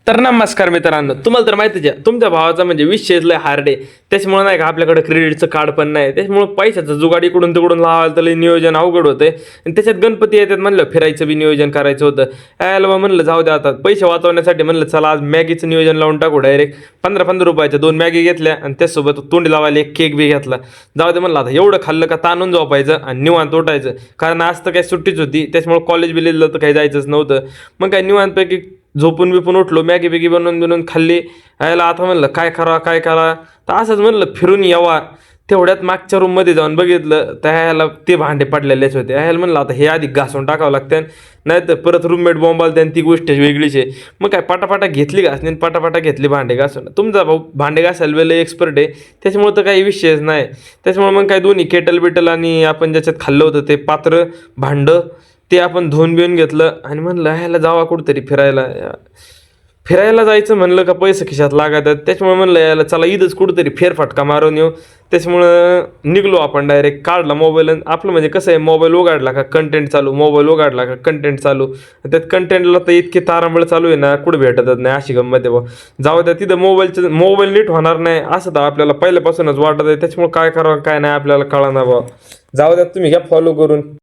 तर नमस्कार मित्रांनो, तुम्हाला तर माहितीच आहे तुमच्या भावाचा म्हणजे विषय लय हार्ड आहे. त्याच्यामुळे नाही का आपल्याकडे क्रेडिटचं कार्ड पण नाही. त्याच्यामुळे पैशाचं जुगाड इकडून तिकडून लावायला तर लय नियोजन अवघड होतंय. आणि त्याच्यात गणपती येतात म्हणलं फिरायचं बी नियोजन करायचं होतं. यायला म्हणलं जाऊ द्या आता पैसे वाचवण्यासाठी म्हणलं चला आज मॅगीचं नियोजन लावून टाकू. डायरेक्ट 15-15 रुपयाच्या 2 मॅगी घेतल्या आणि त्याचसोबत तोंडी लावायला एक केक बी घेतला. जाऊ दे म्हणलं आता एवढं खाल्लं का ताणून झोपायचं आणि निवांत उठायचं. कारण आज तर काही सुट्टीच होती, त्याच्यामुळे कॉलेज बिलेजला तर काही जायचंच नव्हतं. मग काय निवांतपैकी झोपून बिपून उठलो, मॅगी बिगी बनवून बनवून खाल्ली. यायला आता म्हणलं काय करा काय करा, तर असंच म्हणलं फिरून यावा. तेवढ्यात मागच्या रूममध्ये जाऊन बघितलं तर ह्याला ते भांडे पडलेलेच होते. ह्याला म्हणलं आता हे आधी घासून टाकावं लागतं, नाही तर परत रूममेट बॉम्बाल त्यानं ती गोष्ट वेगळीच आहे. मग काय पटापटा घेतली घासणी, पटापटा घेतली भांडे घासून. तुमचा भाऊ भांडे घासायला वेळेला एक्सपर्ट आहे, त्याच्यामुळे तर काही विषयच नाही. त्याच्यामुळे मग काय दोन्ही केटल बिटल आणि आपण ज्याच्यात खाल्लं होतं ते पात्र भांडं ते आपण धुवून बिवून घेतलं आणि म्हणलं ह्याला जावा कुठंतरी फिरायला. फिरायला जायचं म्हणलं का पैसे खिशात लागतात, त्याच्यामुळे म्हणलं यायला चला ईदच कुठंतरी फेरफटका मारून येऊ. त्याच्यामुळं निघलो आपण, डायरेक्ट काढला मोबाईल. आपलं म्हणजे कसं आहे, मोबाईल उघडला का कंटेंट चालू, मोबाईल उघडला का कंटेंट चालू. त्यात कंटेंटला तर इतकी तारांबळ चालू आहे ना, कुठं भेटतच नाही. अशी गंमत आहे बा. जाऊ द्या, तिथं मोबाईल नीट होणार नाही असं तर आपल्याला पहिल्यापासूनच वाटत आहे. त्याच्यामुळे काय करावं काय नाही आपल्याला कळणार बा. जाऊ द्या, तुम्ही घ्या फॉलो करून.